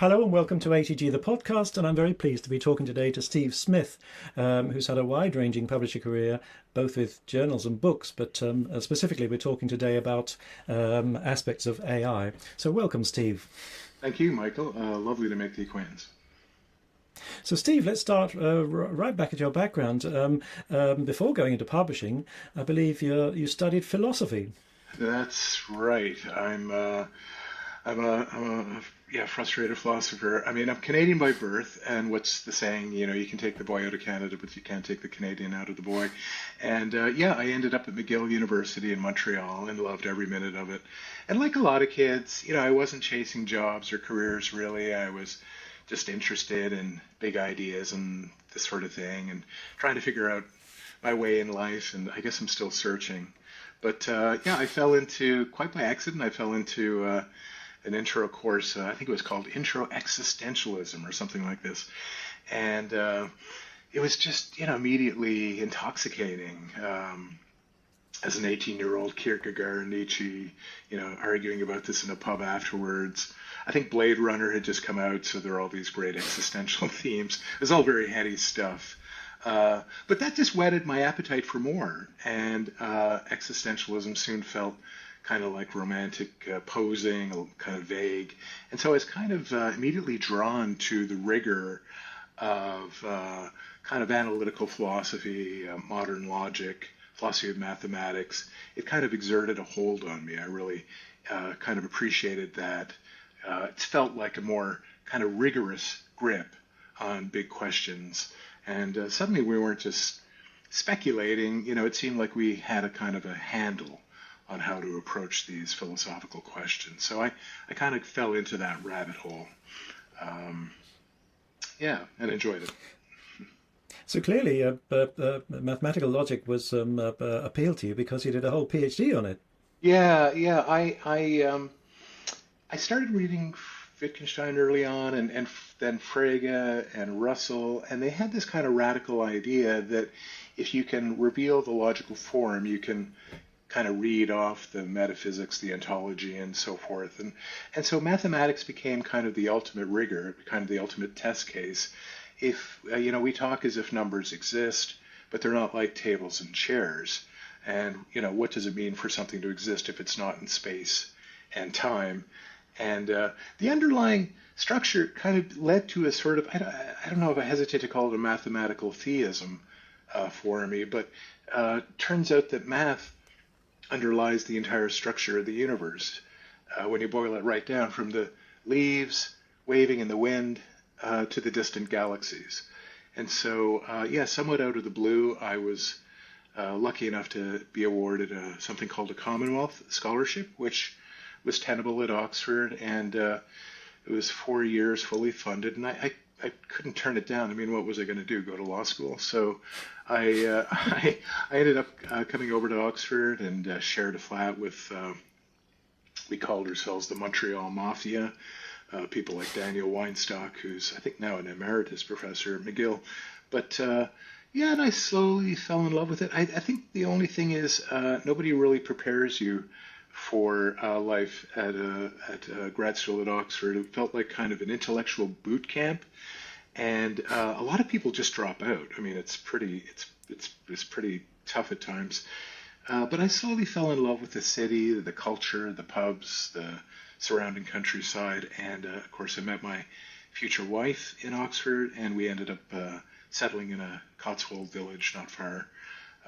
Hello and welcome to ATG the podcast, and I'm very pleased to be talking today to Steve Smith, who's had a wide-ranging publisher career, both with journals and books, but specifically we're talking today about aspects of AI. So welcome, Steve. Thank you, Michael. Lovely to make the acquaintance. So Steve, let's start right back at your background. Before going into publishing, I believe you studied philosophy. That's right. I'm a frustrated philosopher. I mean, I'm Canadian by birth, and what's the saying? You can take the boy out of Canada, but you can't take the Canadian out of the boy. And I ended up at McGill University in Montreal and loved every minute of it. And like a lot of kids, I wasn't chasing jobs or careers really. I was just interested in big ideas and this sort of thing, and trying to figure out my way in life. And I guess I'm still searching. But I fell into, quite by accident, an intro course. I think it was called Intro Existentialism or something like this. And it was just, immediately intoxicating. As an 18-year-old, Kierkegaard, Nietzsche, arguing about this in a pub afterwards. I think Blade Runner had just come out, so there are all these great existential themes. It was all very heady stuff. But that just whetted my appetite for more. And existentialism soon felt kind of like romantic posing, kind of vague. And so I was kind of immediately drawn to the rigor of kind of analytical philosophy, modern logic, philosophy of mathematics. It kind of exerted a hold on me. I really kind of appreciated that. It felt like a more kind of rigorous grip on big questions. And suddenly we weren't just speculating, it seemed like we had a kind of a handle on how to approach these philosophical questions. So I kind of fell into that rabbit hole. And enjoyed it. So clearly mathematical logic was appealed to you because you did a whole PhD on it. Yeah. I started reading Wittgenstein early on, and then Frege and Russell, and they had this kind of radical idea that if you can reveal the logical form, you can kind of read off the metaphysics, the ontology, and so forth. And so mathematics became kind of the ultimate rigor, kind of the ultimate test case. If, we talk as if numbers exist, but they're not like tables and chairs. And, what does it mean for something to exist if it's not in space and time? And the underlying structure kind of led to a sort of, I don't know if I hesitate to call it a mathematical theism for me, but turns out that math underlies the entire structure of the universe. When you boil it right down, from the leaves waving in the wind to the distant galaxies. And so, somewhat out of the blue, I was lucky enough to be awarded something called a Commonwealth Scholarship, which was tenable at Oxford, and it was 4 years fully funded, and I couldn't turn it down. I mean, what was I going to do, go to law school? So I ended up coming over to Oxford and shared a flat with, we called ourselves the Montreal Mafia, people like Daniel Weinstock, who's I think now an emeritus professor at McGill. But and I slowly fell in love with it. I think the only thing is nobody really prepares you for life at grad school at Oxford. It felt like kind of an intellectual boot camp, and a lot of people just drop out. I mean, it's pretty tough at times. But I slowly fell in love with the city, the culture, the pubs, the surrounding countryside, and of course I met my future wife in Oxford, and we ended up settling in a Cotswold village not far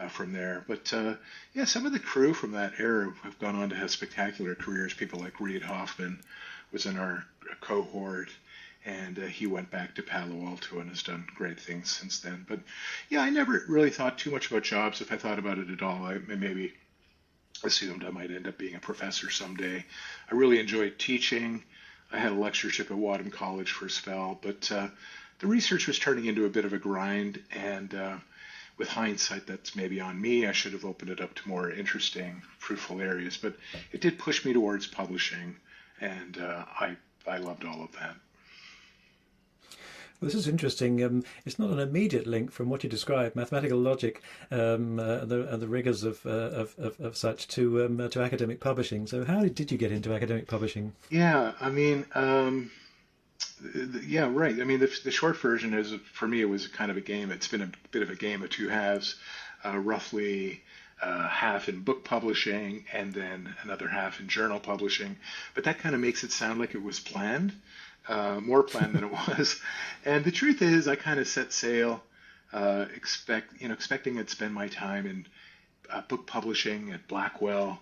from there. But some of the crew from that era have gone on to have spectacular careers. People like Reid Hoffman was in our cohort, and he went back to Palo Alto and has done great things since then. But I never really thought too much about jobs. If I thought about it at all, I maybe assumed I might end up being a professor someday. I really enjoyed teaching. I had a lectureship at Wadham College for a spell, but the research was turning into a bit of a grind, and with hindsight, that's maybe on me. I should have opened it up to more interesting, fruitful areas, but it did push me towards publishing, and I loved all of that. Well, this is interesting. It's not an immediate link from what you described, mathematical logic, and the rigors of such to academic publishing. So how did you get into academic publishing? Yeah, I mean, Yeah, right. I mean, the short version is, for me, it was kind of a game. It's been a bit of a game of two halves, roughly half in book publishing and then another half in journal publishing. But that kind of makes it sound like it was planned, more planned than it was. And the truth is, I kind of set sail, expecting I'd spend my time in book publishing at Blackwell,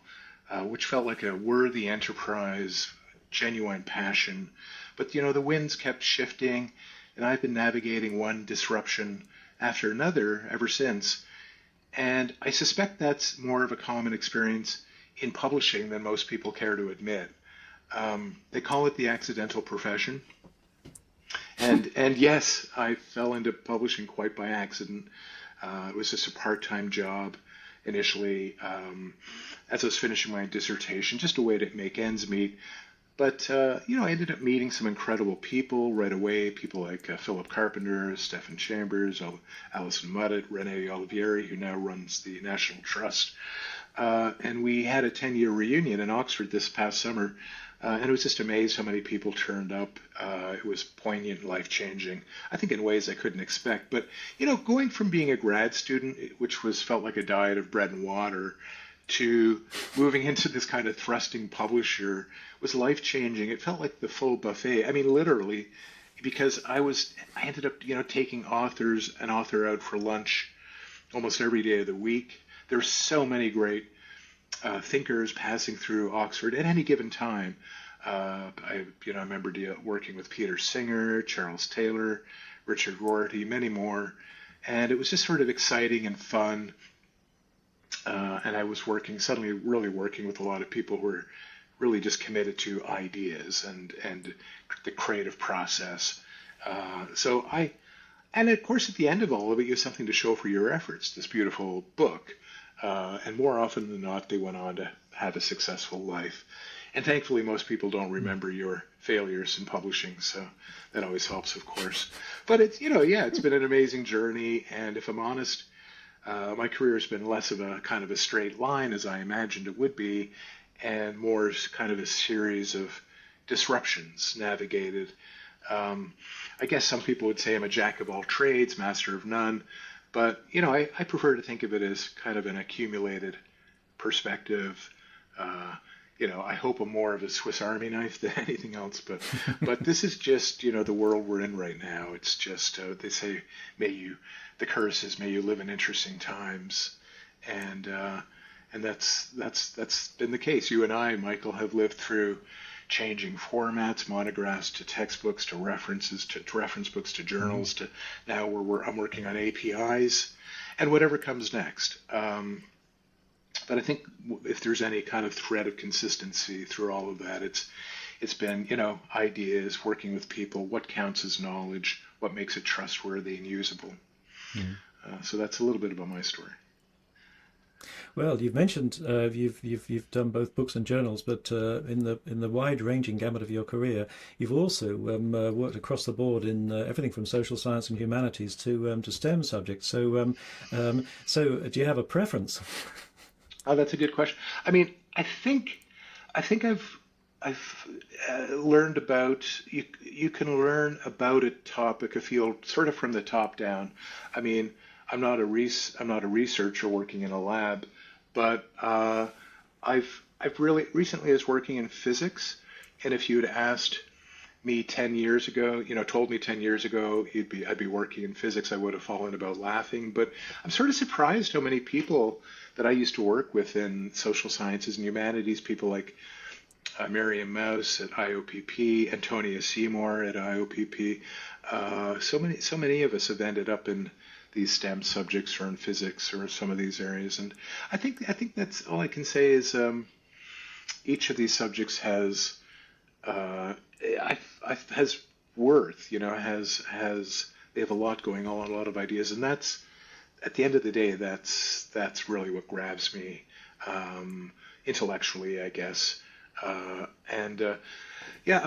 which felt like a worthy enterprise, genuine passion. But the winds kept shifting, and I've been navigating one disruption after another ever since. And I suspect that's more of a common experience in publishing than most people care to admit. They call it the accidental profession. And yes, I fell into publishing quite by accident. It was just a part-time job initially, as I was finishing my dissertation, just a way to make ends meet. But I ended up meeting some incredible people right away. People like Philip Carpenter, Stephen Chambers, Alison Muddett, Rene Olivieri, who now runs the National Trust. And we had a 10-year reunion in Oxford this past summer. And it was just amazed how many people turned up. It was poignant, life-changing, I think in ways I couldn't expect. But, going from being a grad student, which felt like a diet of bread and water, to moving into this kind of thrusting publisher was life-changing. It felt like the full buffet. I mean, literally, because I ended up, taking an author out for lunch almost every day of the week. There's so many great thinkers passing through Oxford at any given time. I remember working with Peter Singer, Charles Taylor, Richard Rorty, many more, and it was just sort of exciting and fun. And I was suddenly really working with a lot of people who were really just committed to ideas and the creative process. And of course, at the end of all of it, you have something to show for your efforts, this beautiful book. And more often than not, they went on to have a successful life. And thankfully, most people don't remember your failures in publishing, so that always helps, of course. But it's been an amazing journey. And if I'm honest, my career has been less of a kind of a straight line as I imagined it would be, and more kind of a series of disruptions navigated. I guess some people would say I'm a jack of all trades, master of none, but I prefer to think of it as kind of an accumulated perspective. I hope I'm more of a Swiss Army knife than anything else, but this is just the world we're in right now. It's just they say, the curse is may you live in interesting times, and that's been the case. You and I, Michael, have lived through changing formats, monographs to textbooks to references to reference books to journals to now I'm working on APIs and whatever comes next. But I think if there's any kind of thread of consistency through all of that, it's been ideas, working with people, what counts as knowledge, what makes it trustworthy and usable. So that's a little bit about my story. Well, you've mentioned you've done both books and journals, but in the wide-ranging gamut of your career, you've also worked across the board in everything from social science and humanities to STEM subjects. So do you have a preference? Oh, that's a good question. I mean, I think I've learned about you can learn about a topic, a field, sort of from the top down. I mean, I'm not a researcher working in a lab, but I've really recently I was working in physics, and if you had asked me 10 years ago, told me 10 years ago I'd be working in physics, I would have fallen about laughing. But I'm sort of surprised how many people that I used to work with in social sciences and humanities, people like Miriam Mouse at IOPP, Antonia Seymour at IOPP. So many of us have ended up in these STEM subjects or in physics or some of these areas, and I think that's all I can say is each of these subjects has has worth. They have a lot going on, a lot of ideas, and that's at the end of the day that's really what grabs me intellectually, I guess. I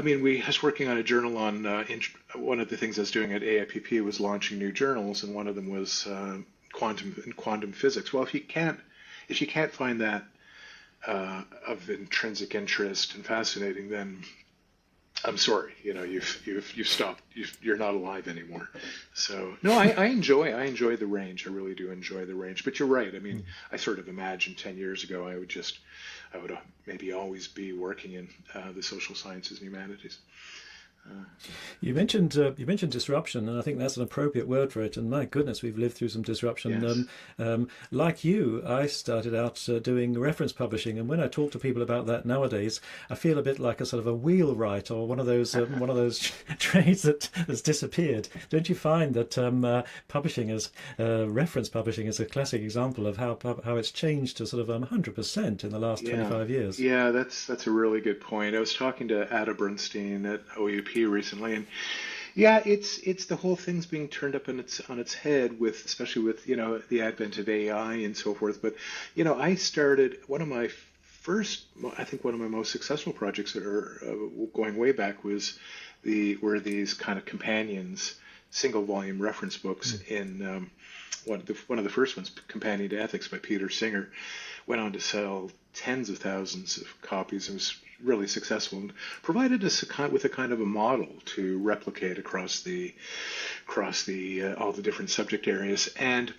mean, I was working on a journal on one of the things I was doing at AIPP was launching new journals, and one of them was quantum physics. Well, if you can't find that of intrinsic interest and fascinating, then I'm sorry, you've stopped. You're not alive anymore. So no, I enjoy the range. I really do enjoy the range. But you're right. I mean, I sort of imagined 10 years ago I would maybe always be working in the social sciences and humanities. You mentioned disruption, and I think that's an appropriate word for it. And my goodness, we've lived through some disruption. Yes. Like you, I started out doing reference publishing, and when I talk to people about that nowadays, I feel a bit like a sort of a wheelwright or one of those trades that's disappeared. Don't you find that publishing as reference publishing is a classic example of how it's changed to sort of 100% in the last Yeah. 25 years? Yeah, that's a really good point. I was talking to Ada Bernstein at OUP recently, and yeah, it's the whole thing's being turned up on its head with, especially with, the advent of AI and so forth. But I started one of my first, I think one of my most successful projects that are going way back were these kind of companions, single volume reference books in one of the first ones, Companion to Ethics by Peter Singer, went on to sell tens of thousands of copies and was really successful and provided us with a kind of a model to replicate across the all the different subject areas. And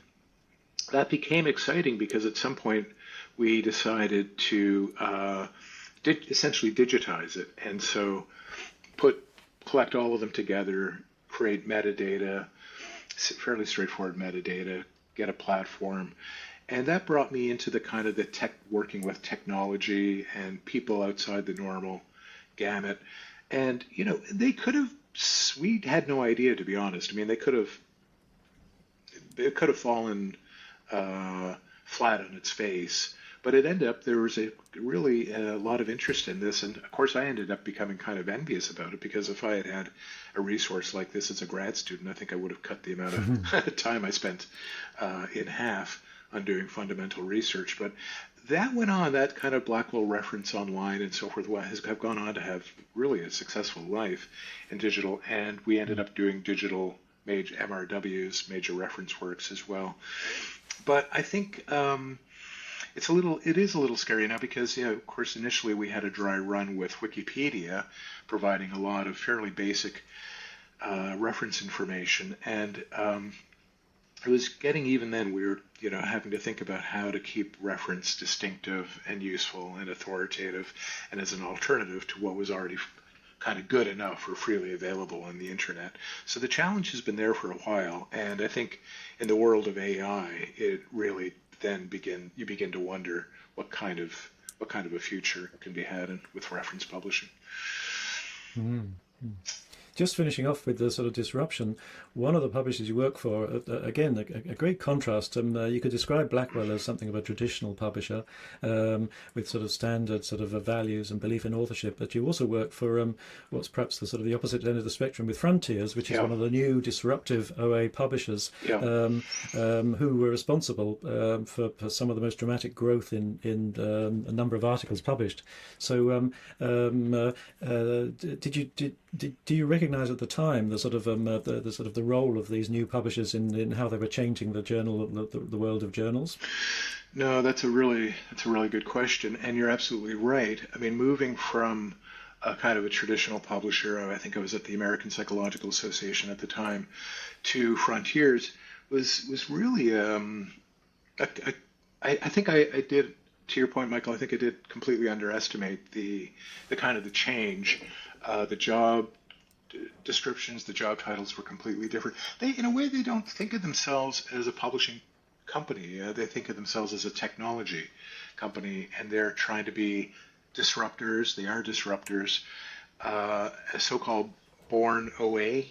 that became exciting because at some point we decided to essentially digitize it, and so collect all of them together, create metadata, fairly straightforward metadata, get a platform. And that brought me into the kind of the working with technology and people outside the normal gamut. And, we had no idea, to be honest. I mean, it could have fallen flat on its face. But it ended up, there was really a lot of interest in this. And of course, I ended up becoming kind of envious about it, because if I had had a resource like this as a grad student, I think I would have cut the amount of time I spent in half on doing fundamental research. But that went on, that kind of Blackwell reference online and so forth has gone on to have really a successful life in digital. And we ended up doing digital major MRWs, major reference works as well. But I think it is a little scary now because, of course, initially we had a dry run with Wikipedia providing a lot of fairly basic reference information. And it was getting, even then, we were, having to think about how to keep reference distinctive and useful and authoritative and as an alternative to what was already kind of good enough or freely available on the internet. So the challenge has been there for a while. And I think in the world of AI, it really then you begin to wonder what kind of a future can be had with reference publishing. Mm. Just finishing off with the sort of disruption, one of the publishers you work for, again, a great contrast. You could describe Blackwell as something of a traditional publisher with sort of standard sort of values and belief in authorship, but you also work for what's perhaps the sort of the opposite end of the spectrum with Frontiers, which is one of the new disruptive OA publishers who were responsible for some of the most dramatic growth in a number of articles published. So do you recognise at the time the sort of the role of these new publishers in how they were changing the world of journals? No, that's a really good question, and you're absolutely right. I mean, moving from a kind of a traditional publisher, I think I was at the American Psychological Association at the time, to Frontiers was really I think I did, to your point, Michael, I think I did completely underestimate the kind of the change. The job descriptions, the job titles were completely different. In a way, they don't think of themselves as a publishing company. They think of themselves as a technology company, and they're trying to be disruptors. They are disruptors, so-called born OA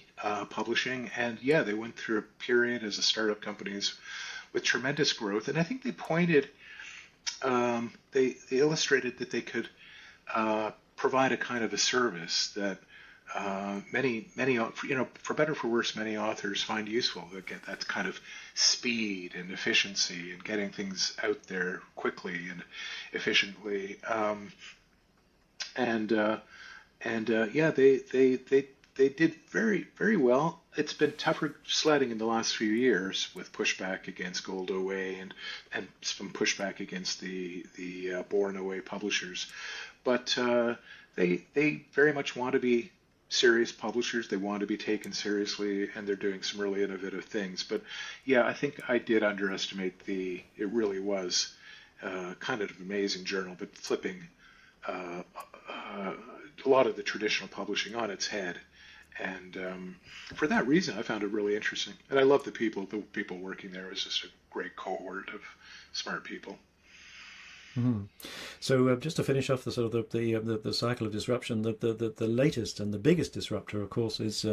publishing. And yeah, they went through a period as a startup companies with tremendous growth. And I think they pointed, they illustrated that they could provide a kind of a service that many, for better or for worse, many authors find useful. They get that kind of speed and efficiency and getting things out there quickly and efficiently. They did very, very well. It's been tougher sledding in the last few years with pushback against Gold OA and some pushback against the Born OA publishers. But they very much want to be serious publishers. They want to be taken seriously, and they're doing some really innovative things. But yeah, I think I did underestimate it really was kind of an amazing journal, but flipping a lot of the traditional publishing on its head. And for that reason, I found it really interesting. And I love the people working there. It was just a great cohort of smart people. Mm-hmm. So just to finish off the sort of the cycle of disruption, the latest and the biggest disruptor, of course, is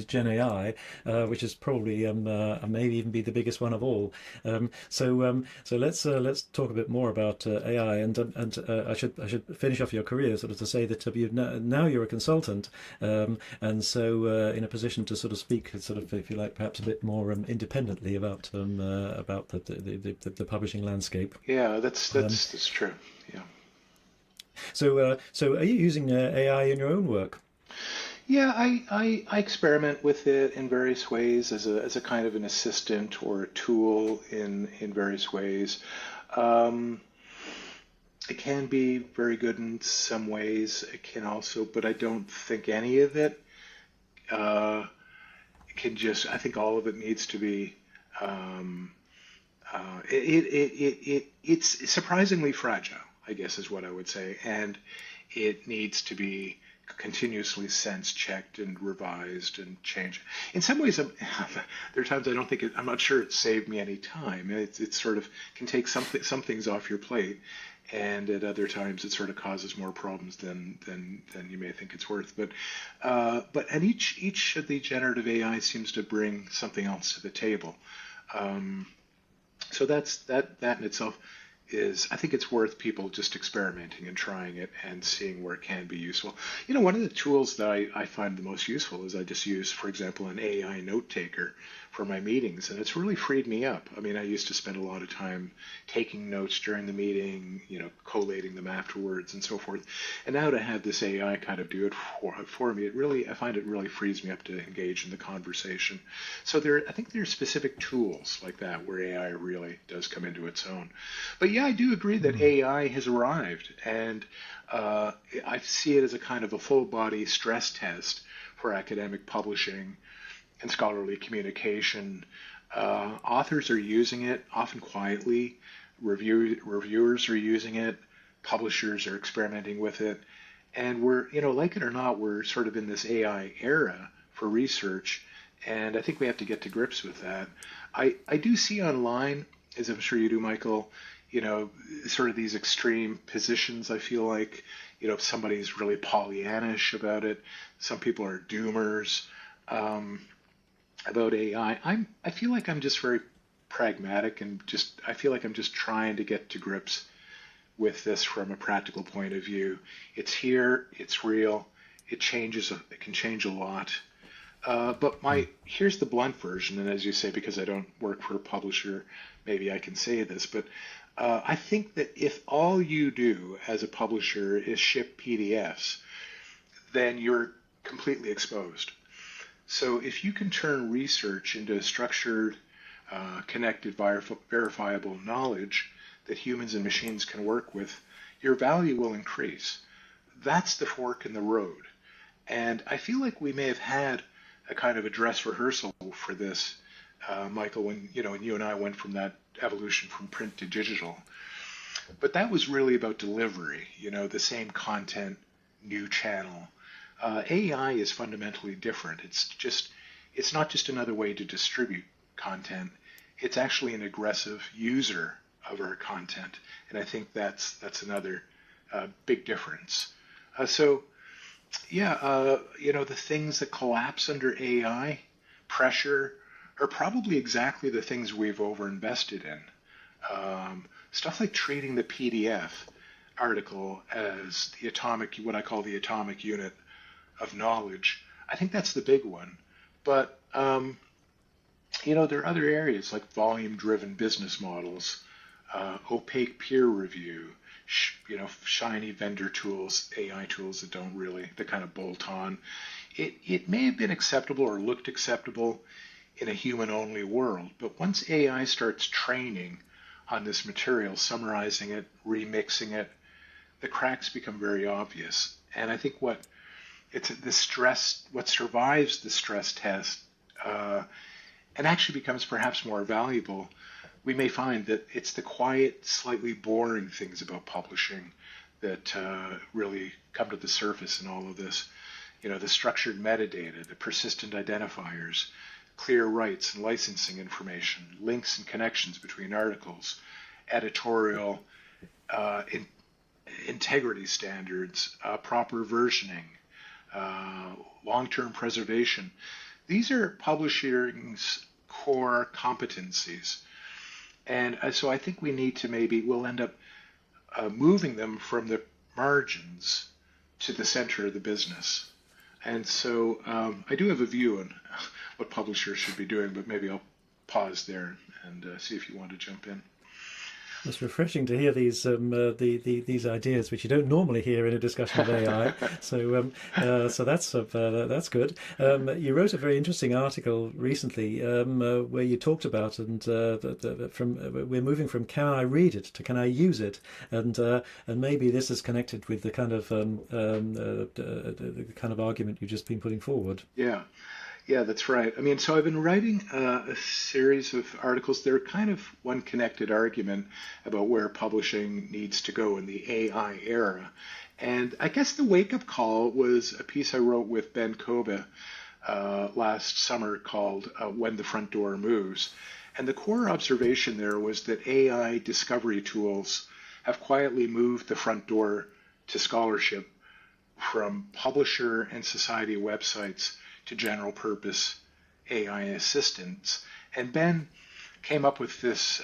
Gen AI, which is probably maybe even be the biggest one of all. So let's talk a bit more about AI, and I should finish off your career sort of to say that now you're a consultant, and so in a position to sort of speak sort of, if you like, perhaps a bit more independently about the publishing landscape. Yeah, that's true. Yeah. So are you using AI in your own work? Yeah, I experiment with it in various ways as a kind of an assistant or a tool in various ways. It can be very good in some ways. It can also, but I don't think any of it can just. I think all of it needs to be. It's surprisingly fragile, I guess is what I would say, and it needs to be continuously sense checked and revised and changed. In some ways, there are times I don't think I'm not sure it saved me any time. It sort of can take some things off your plate, and at other times it sort of causes more problems than you may think it's worth. But and each of the generative AI seems to bring something else to the table. So that in itself is, I think it's worth people just experimenting and trying it and seeing where it can be useful. One of the tools that I find the most useful is I just use, for example, an AI note taker for my meetings, and it's really freed me up. I mean, I used to spend a lot of time taking notes during the meeting, collating them afterwards and so forth. And now to have this AI kind of do it for me, I find it really frees me up to engage in the conversation. So I think there are specific tools like that where AI really does come into its own. But yeah, I do agree that AI has arrived, and I see it as a kind of a full body stress test for academic publishing and scholarly communication. Authors are using it, often quietly. Reviewers are using it. Publishers are experimenting with it. And we're, like it or not, we're sort of in this AI era for research. And I think we have to get to grips with that. I do see online, as I'm sure you do, Michael, sort of these extreme positions. I feel like, if somebody's really Pollyannish about it, some people are doomers. About AI, I feel like I'm just very pragmatic, and I feel like I'm just trying to get to grips with this from a practical point of view. It's here, it's real, it can change a lot. But here's the blunt version, and as you say, because I don't work for a publisher, maybe I can say this, but I think that if all you do as a publisher is ship PDFs, then you're completely exposed. So if you can turn research into structured, connected, verifiable knowledge that humans and machines can work with, your value will increase. That's the fork in the road. And I feel like we may have had a kind of a dress rehearsal for this, Michael, when you and I went from that evolution from print to digital. But that was really about delivery, the same content, new channel. AI is fundamentally different. It's not just another way to distribute content. It's actually an aggressive user of our content, and I think that's another big difference. The things that collapse under AI pressure are probably exactly the things we've overinvested in. Stuff like treating the PDF article as what I call the atomic unit of knowledge. I think that's the big one. But, there are other areas like volume-driven business models, opaque peer review, shiny vendor tools, AI tools that kind of bolt on. It may have been acceptable or looked acceptable in a human-only world, but once AI starts training on this material, summarizing it, remixing it, the cracks become very obvious. And I think what it's the stress, what survives the stress test, and actually becomes perhaps more valuable. We may find that it's the quiet, slightly boring things about publishing that really come to the surface in all of this. The structured metadata, the persistent identifiers, clear rights and licensing information, links and connections between articles, editorial integrity standards, proper versioning, long-term preservation. These are publishing's core competencies. And so I think we need to we'll end up moving them from the margins to the center of the business. And so I do have a view on what publishers should be doing, but maybe I'll pause there and see if you want to jump in. It's refreshing to hear these these ideas, which you don't normally hear in a discussion of AI. So that's good. You wrote a very interesting article recently where you talked about we're moving from can I read it to can I use it, and maybe this is connected with the kind of argument you've just been putting forward. Yeah, that's right. I mean, so I've been writing a series of articles. They're kind of one connected argument about where publishing needs to go in the AI era. And I guess the wake-up call was a piece I wrote with Ben Koba last summer called When the Front Door Moves. And the core observation there was that AI discovery tools have quietly moved the front door to scholarship from publisher and society websites to general purpose AI assistants. And Ben came up with this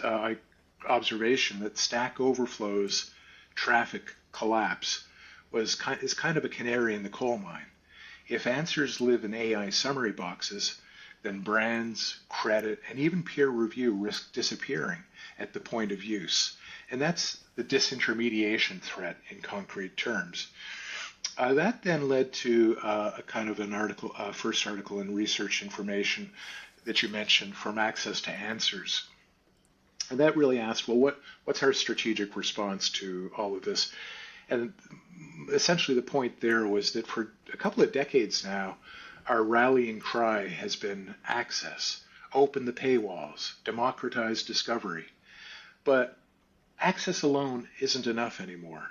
observation that Stack Overflow's traffic collapse is kind of a canary in the coal mine. If answers live in AI summary boxes, then brands, credit, and even peer review risk disappearing at the point of use. And that's the disintermediation threat in concrete terms. That then led to a kind of an article, first article in Research Information that you mentioned, From Access to Answers. And that really asked, well, what's our strategic response to all of this? And essentially the point there was that for a couple of decades now, our rallying cry has been access, open the paywalls, democratize discovery. But access alone isn't enough anymore.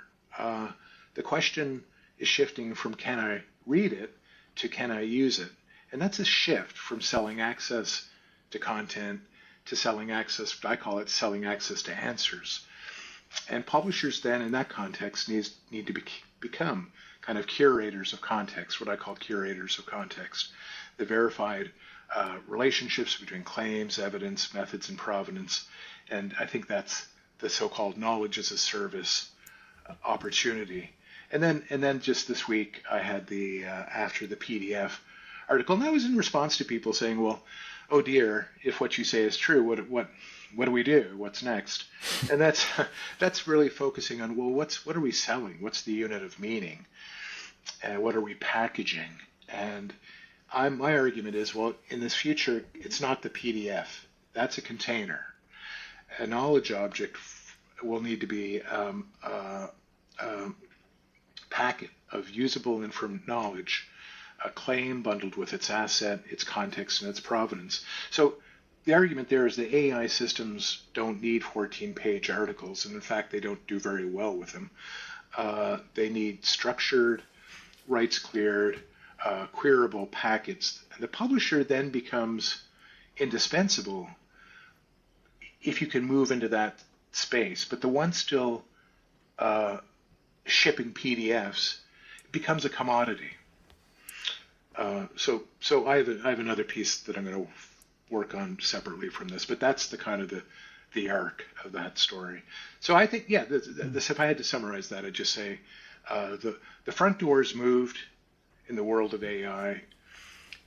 The question is shifting from can I read it to can I use it? And that's a shift from selling access to content to selling access, I call it selling access to answers. And publishers then in that context need to become kind of curators of context, what I call curators of context, the verified relationships between claims, evidence, methods, and provenance. And I think that's the so-called knowledge as a service opportunity. And then just this week I had the after the PDF article, and that was in response to people saying, well, oh dear, if what you say is true, what do we do? What's next? And that's really focusing on, well, what are we selling? What's the unit of meaning? And what are we packaging? And my argument is, well, in this future, it's not the PDF. That's a container. A knowledge object will need to be a packet of usable knowledge, a claim bundled with its asset, its context, and its provenance. So the argument there is that AI systems don't need 14-page articles, and in fact, they don't do very well with them. They need structured, rights-cleared, queryable packets. And the publisher then becomes indispensable if you can move into that space. But the one still shipping PDFs becomes a commodity. So I have another piece that I'm going to work on separately from this, but that's the kind of the arc of that story. So I think, yeah, this, if I had to summarize that, I'd just say the front doors moved in the world of AI.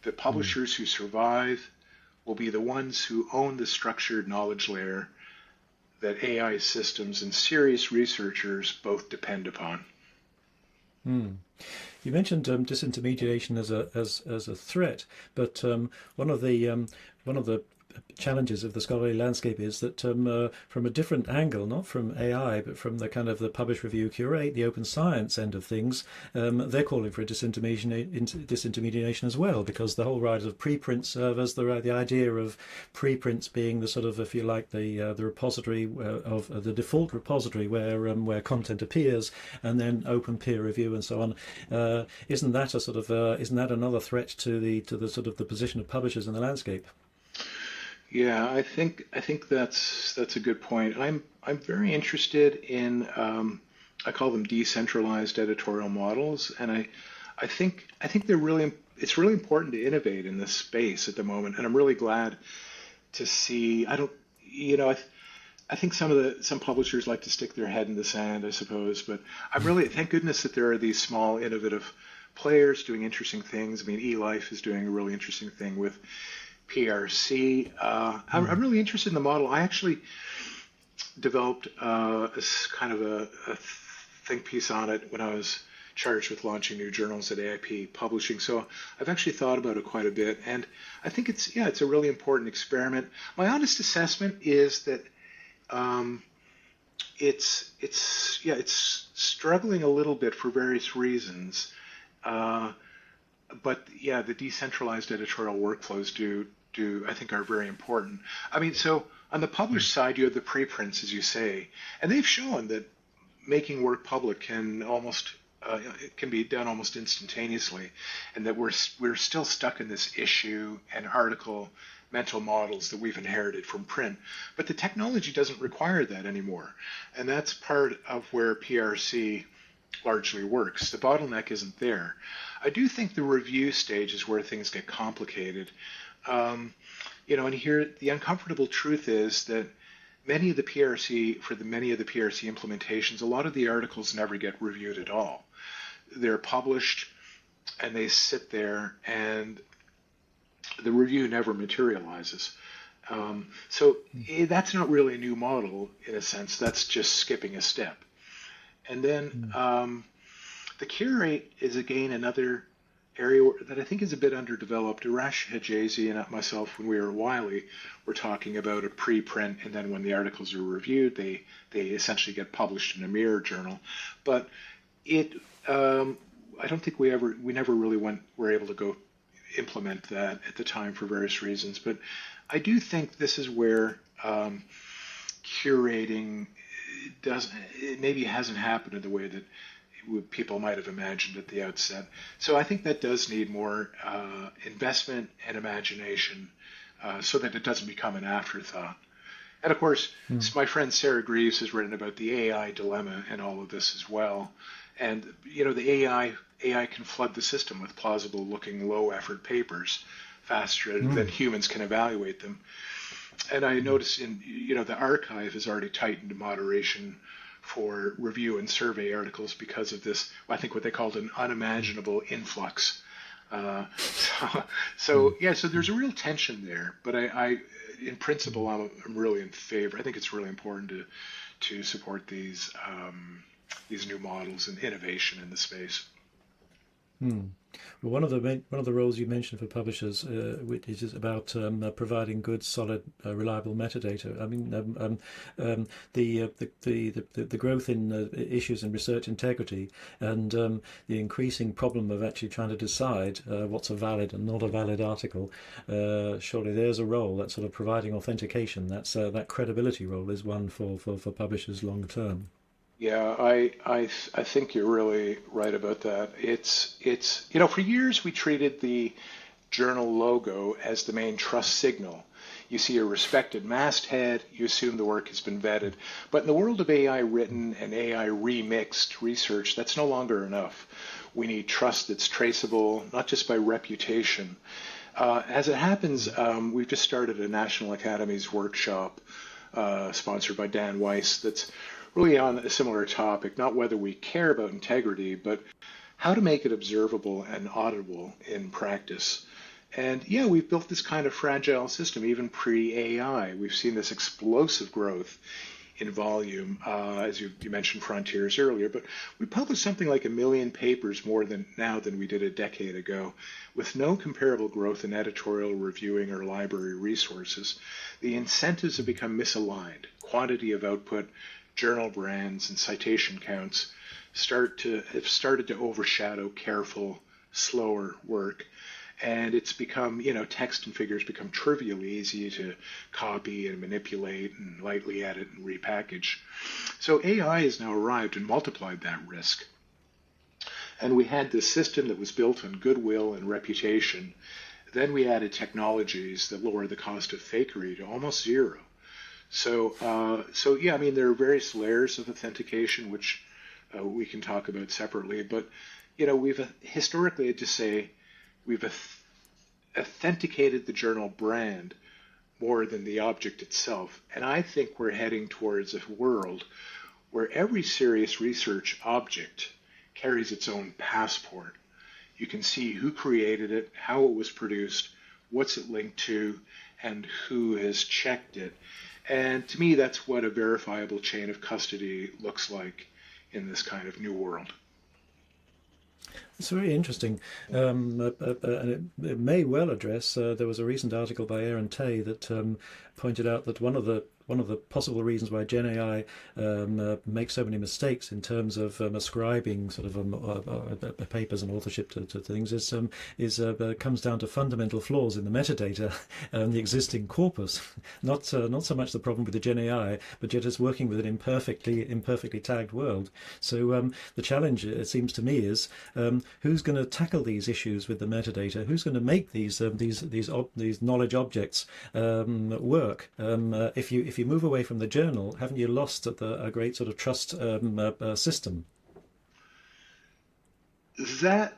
The publishers who survive will be the ones who own the structured knowledge layer that AI systems and serious researchers both depend upon. You mentioned disintermediation as a threat, but one of the challenges of the scholarly landscape is that from a different angle, not from AI, but from the kind of the publish, review, curate, the open science end of things, they're calling for a disintermediation as well, because the whole rise of preprint servers, the idea of preprints being the sort of, if you like, the repository of the default repository where content appears, and then open peer review and so on, isn't that a sort of isn't that another threat to the sort of the position of publishers in the landscape? Yeah, I think that's a good point. I'm very interested in I call them decentralized editorial models, and I think they're really it's really important to innovate in this space at the moment, and I'm really glad to see. I don't, you know, I think some publishers like to stick their head in the sand, I suppose, but I'm really thank goodness that there are these small innovative players doing interesting things. I mean, eLife is doing a really interesting thing with PRC. I'm really interested in the model. I actually developed kind of a think piece on it when I was charged with launching new journals at AIP Publishing. So I've actually thought about it quite a bit, and I think it's a really important experiment. My honest assessment is that it's struggling a little bit for various reasons. But yeah, the decentralized editorial workflows I think are very important. I mean, so on the published side, you have the preprints, as you say, and they've shown that making work public can it can be done almost instantaneously, and that we're still stuck in this issue and article mental models that we've inherited from print. But the technology doesn't require that anymore, and that's part of where PRC largely works. The bottleneck isn't there. I do think the review stage is where things get complicated. And here the uncomfortable truth is that many of the PRC implementations, a lot of the articles never get reviewed at all. They're published and they sit there, and the review never materializes. So that's not really a new model in a sense. That's just skipping a step. And then the curate is again another area that I think is a bit underdeveloped. Arash Hijazi and myself, when we were at Wiley, were talking about a preprint, and then when the articles are reviewed, they essentially get published in a mirror journal. But I don't think we never really were able to go implement that at the time for various reasons. But I do think this is where curating maybe hasn't happened in the way that people might have imagined at the outset. So I think that does need more investment and imagination so that it doesn't become an afterthought. And of course, my friend Sarah Greaves has written about the AI dilemma and all of this as well. And the AI can flood the system with plausible-looking, low-effort papers faster than humans can evaluate them. And I notice the archive has already tightened moderation for review and survey articles because of this, I think what they called an unimaginable influx. So there's a real tension there, but I in principle, I'm really in favor. I think it's really important to support these new models and innovation in the space. Well, one of the roles you mentioned for publishers, which is about providing good, solid, reliable metadata. I mean, the growth in issues in research integrity and the increasing problem of actually trying to decide what's a valid and not a valid article. Surely there's a role that sort of providing authentication. That credibility role is one for publishers long term. Yeah, I think you're really right about that. It's for years we treated the journal logo as the main trust signal. You see a respected masthead, you assume the work has been vetted. But in the world of AI written and AI remixed research, that's no longer enough. We need trust that's traceable, not just by reputation. As it happens, we've just started a National Academies workshop sponsored by Dan Weiss that's really on a similar topic, not whether we care about integrity, but how to make it observable and auditable in practice. And yeah, we've built this kind of fragile system, even pre-AI. We've seen this explosive growth in volume, as you mentioned Frontiers earlier, but we publish something like 1 million papers more than we did a decade ago, with no comparable growth in editorial reviewing or library resources. The incentives have become misaligned. Quantity of output, journal brands, and citation counts have started to overshadow careful, slower work. And it's become, text and figures become trivially easy to copy and manipulate and lightly edit and repackage. So AI has now arrived and multiplied that risk. And we had this system that was built on goodwill and reputation. Then we added technologies that lower the cost of fakery to almost zero. So there are various layers of authentication, which we can talk about separately. But, we've historically had to say, we've authenticated the journal brand more than the object itself. And I think we're heading towards a world where every serious research object carries its own passport. You can see who created it, how it was produced, what's it linked to, and who has checked it. And to me, that's what a verifiable chain of custody looks like in this kind of new world. It's very interesting, and it may well address. There was a recent article by Aaron Tay that pointed out that one of the possible reasons why Gen AI makes so many mistakes in terms of ascribing sort of papers and authorship to things is comes down to fundamental flaws in the metadata and the existing corpus. Not so much the problem with the Gen AI, but yet it's working with an imperfectly tagged world. So the challenge, it seems to me, is who's going to tackle these issues with the metadata? Who's going to make these knowledge objects work? If you move away from the journal, haven't you lost a great sort of trust system? I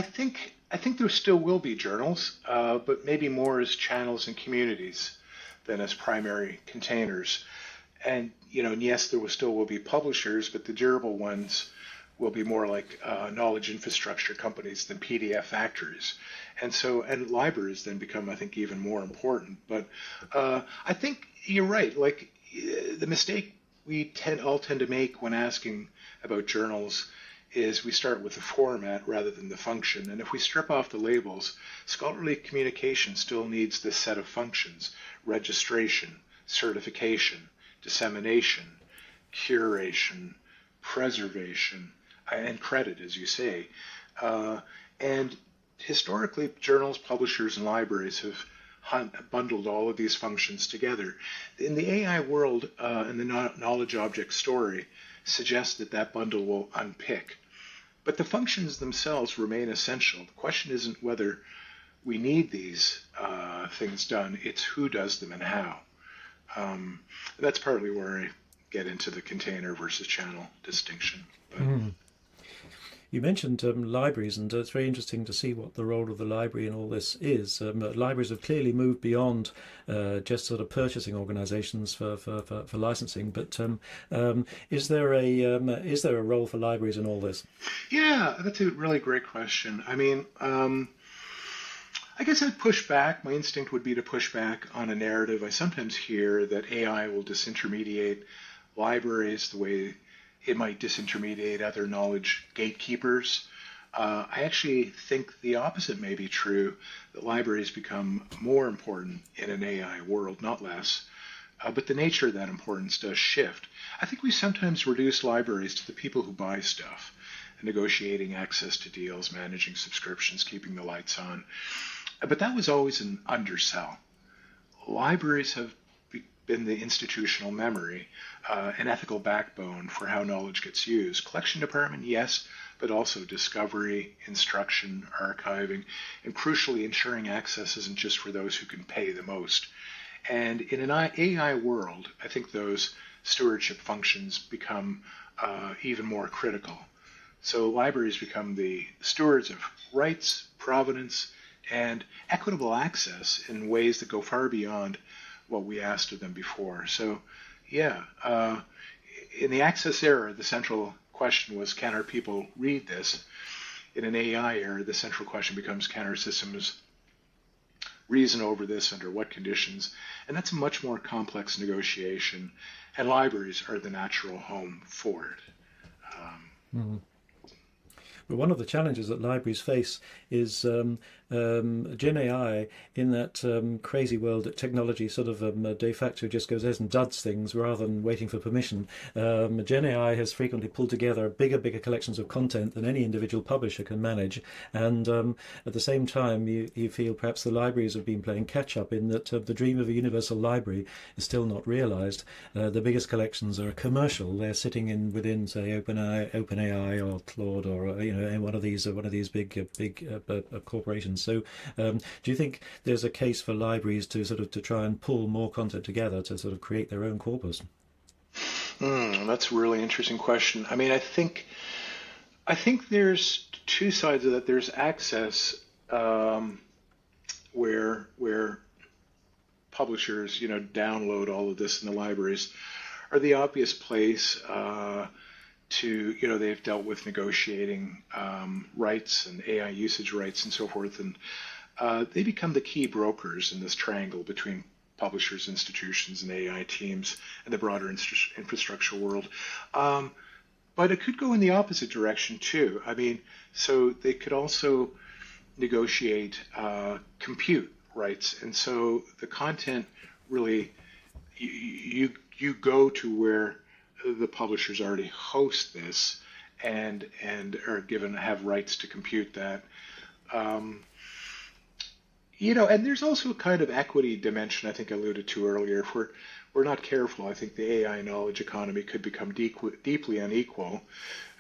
think there still will be journals, but maybe more as channels and communities than as primary containers. And yes, there still will be publishers, but the durable ones will be more like knowledge infrastructure companies than PDF factories. And libraries then become, I think, even more important. But I think you're right. Like the mistake we all tend to make when asking about journals is we start with the format rather than the function. And if we strip off the labels, scholarly communication still needs this set of functions: registration, certification, dissemination, curation, preservation, and credit, as you say. And historically, journals, publishers, and libraries have bundled all of these functions together. In the AI world, and the knowledge object story suggests that bundle will unpick. But the functions themselves remain essential. The question isn't whether we need these things done, it's who does them and how. That's partly where I get into the container versus channel distinction. But, You mentioned libraries, and it's very interesting to see what the role of the library in all this is. Libraries have clearly moved beyond just sort of purchasing organisations for licensing. But is there a role for libraries in all this? Yeah, that's a really great question. I mean, I guess I'd push back. My instinct would be to push back on a narrative I sometimes hear that AI will disintermediate libraries the way it might disintermediate other knowledge gatekeepers. I actually think the opposite may be true, that libraries become more important in an AI world, not less. But the nature of that importance does shift. I think we sometimes reduce libraries to the people who buy stuff, negotiating access to deals, managing subscriptions, keeping the lights on. But that was always an undersell. Libraries have been the institutional memory, an ethical backbone for how knowledge gets used. Collection department, yes, but also discovery, instruction, archiving, and crucially ensuring access isn't just for those who can pay the most. And in an AI world, I think those stewardship functions become even more critical. So libraries become the stewards of rights, provenance, and equitable access in ways that go far beyond what we asked of them before. So, yeah, in the access era, the central question was, can our people read this? In an AI era, the central question becomes, can our systems reason over this under what conditions. And that's a much more complex negotiation, and libraries are the natural home for it. Mhm. But one of the challenges that libraries face is Gen AI, in that crazy world that technology sort of de facto just goes out and does things rather than waiting for permission. Gen AI has frequently pulled together bigger collections of content than any individual publisher can manage. And at the same time, you feel perhaps the libraries have been playing catch up, in that the dream of a universal library is still not realized. The biggest collections are commercial. They're sitting within, say, OpenAI or Claude, or one of these big corporations. So, do you think there's a case for libraries to try and pull more content together to sort of create their own corpus? That's a really interesting question. I mean, I think there's two sides of that. There's access, where publishers, download all of this in the libraries, are the obvious place they've dealt with negotiating rights and AI usage rights and so forth, and they become the key brokers in this triangle between publishers, institutions, and AI teams, and the broader infrastructure world. But it could go in the opposite direction too. I mean, so they could also negotiate compute rights, and so the content really, you go to where the publishers already host this and have rights to compute that. And there's also a kind of equity dimension I think I alluded to earlier. If we're not careful, I think the AI knowledge economy could become deeply unequal.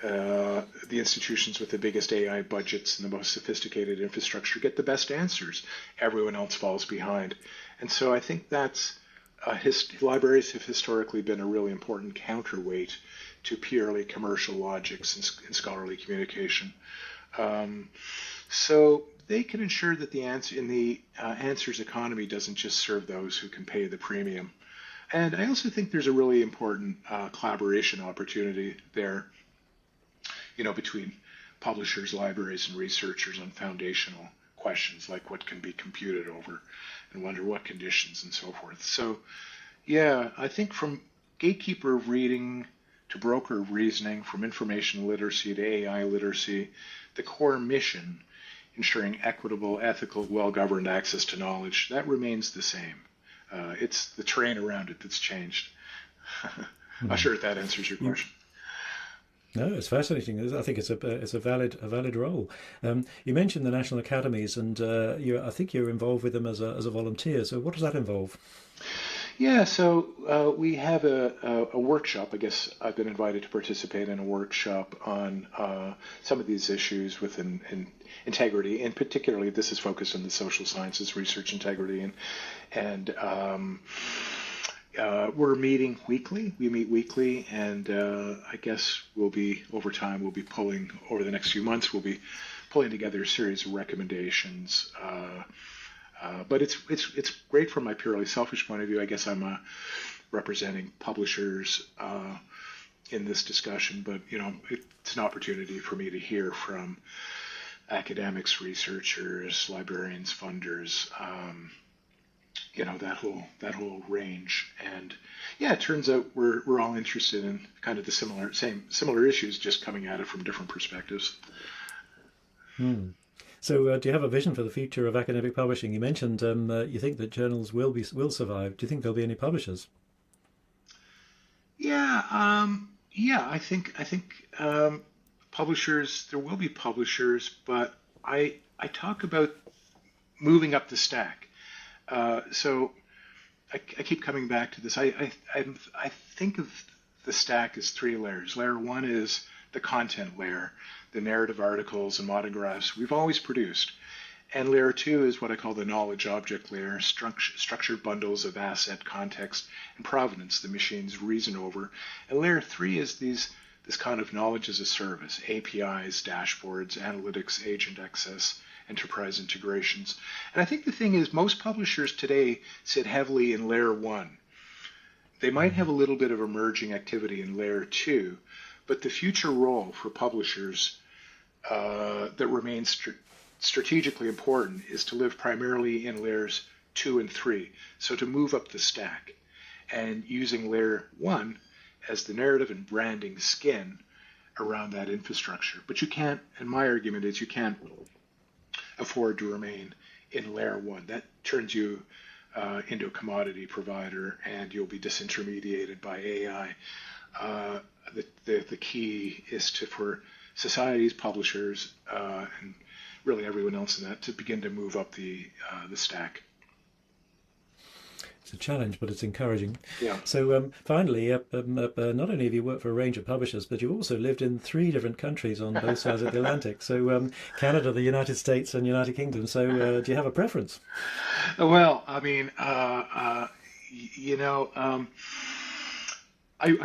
The institutions with the biggest AI budgets and the most sophisticated infrastructure get the best answers. Everyone else falls behind. And so I think that's libraries have historically been a really important counterweight to purely commercial logics in scholarly communication. So they can ensure that the answers economy doesn't just serve those who can pay the premium. And I also think there's a really important collaboration opportunity there, between publishers, libraries, and researchers on foundational questions like what can be computed over and under what conditions and so forth. So, yeah, I think from gatekeeper of reading to broker of reasoning, from information literacy to AI literacy, the core mission, ensuring equitable, ethical, well-governed access to knowledge, that remains the same. It's the terrain around it that's changed. Not sure if that answers your question. No, it's fascinating. I think it's a valid role. You mentioned the national academies, and I think you're involved with them as a volunteer. So what does that involve? Yeah, so we have a workshop. I guess I've been invited to participate in a workshop on some of these issues within integrity, and particularly this is focused on the social sciences research integrity, and we're meeting weekly. We meet weekly, and I guess we'll be pulling over the next few months. We'll be pulling together a series of recommendations. But it's great from my purely selfish point of view. I guess I'm representing publishers in this discussion, but it's an opportunity for me to hear from academics, researchers, librarians, funders. That whole range, and yeah, it turns out we're all interested in kind of the similar issues, just coming at it from different perspectives. So, do you have a vision for the future of academic publishing? You mentioned you think that journals will survive. Do you think there'll be any publishers? Yeah, I think publishers. There will be publishers, but I talk about moving up the stack. So I keep coming back to this. I think of the stack as three layers. Layer one is the content layer, the narrative articles and monographs we've always produced. And layer two is what I call the knowledge object layer, structured bundles of asset, context, and provenance the machines reason over. And layer three is this kind of knowledge as a service, APIs, dashboards, analytics, agent access, enterprise integrations. And I think the thing is, most publishers today sit heavily in layer one. They might have a little bit of emerging activity in layer two, but the future role for publishers that remains strategically important is to live primarily in layers 2 and 3. So to move up the stack and using layer 1 as the narrative and branding skin around that infrastructure. But you can't, and my argument is you can't afford to remain in layer 1. That turns you into a commodity provider, and you'll be disintermediated by AI. The key is for societies, publishers, and really everyone else in that to begin to move up the stack. It's a challenge, but it's encouraging. Yeah. So finally, not only have you worked for a range of publishers, but you've also lived in 3 different countries on both sides of the Atlantic. So Canada, the United States, and United Kingdom. So do you have a preference? Well, I mean, I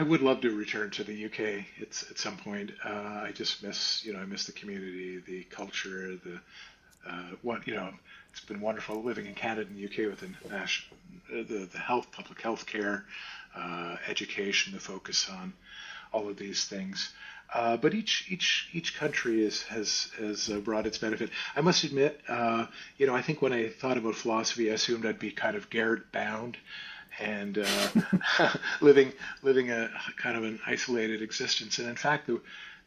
would love to return to the UK at some point. I just miss, I miss the community, the culture, it's been wonderful living in Canada and the UK with the public health care, education, the focus on all of these things. But each country has brought its benefit. I must admit, I think when I thought about philosophy, I assumed I'd be kind of Garrett bound and living a kind of an isolated existence. And in fact,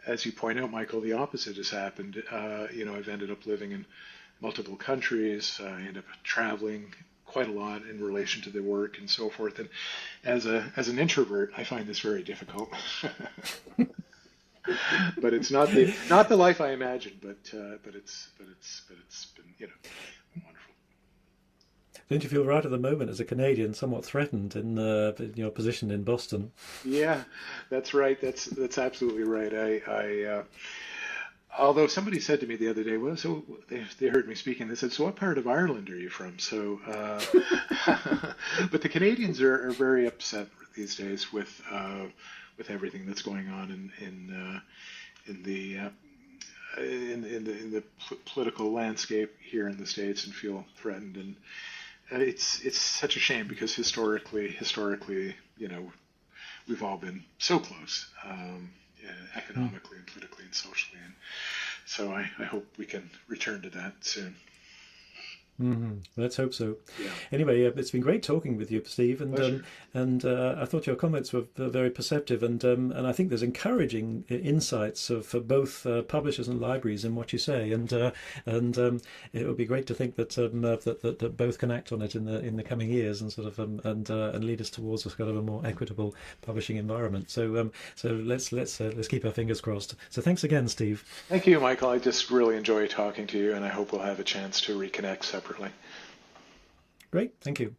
as you point out, Michael, the opposite has happened. I've ended up living in multiple countries. I end up traveling quite a lot in relation to the work and so forth. And as an introvert, I find this very difficult. But it's not the life I imagined. But it's been wonderful. Don't you feel right at the moment, as a Canadian, somewhat threatened in your position in Boston? Yeah, that's right. That's absolutely right. Although somebody said to me the other day, well, so they heard me speaking. They said, "So what part of Ireland are you from?" So, but the Canadians are very upset these days with everything that's going on in the political landscape here in the States, and feel threatened. And it's such a shame, because historically, we've all been so close, economically and politically and socially, and so I hope we can return to that soon. Mm-hmm. Let's hope so. Yeah. Anyway, it's been great talking with you, Steve, Pleasure. and I thought your comments were very perceptive, and I think there's encouraging insights for both publishers and libraries in what you say, and it would be great to think that that both can act on it in the coming years, and sort of and lead us towards a kind of a more equitable publishing environment. So let's keep our fingers crossed. So thanks again, Steve. Thank you, Michael. I just really enjoy talking to you, and I hope we'll have a chance to reconnect separately. Great, thank you.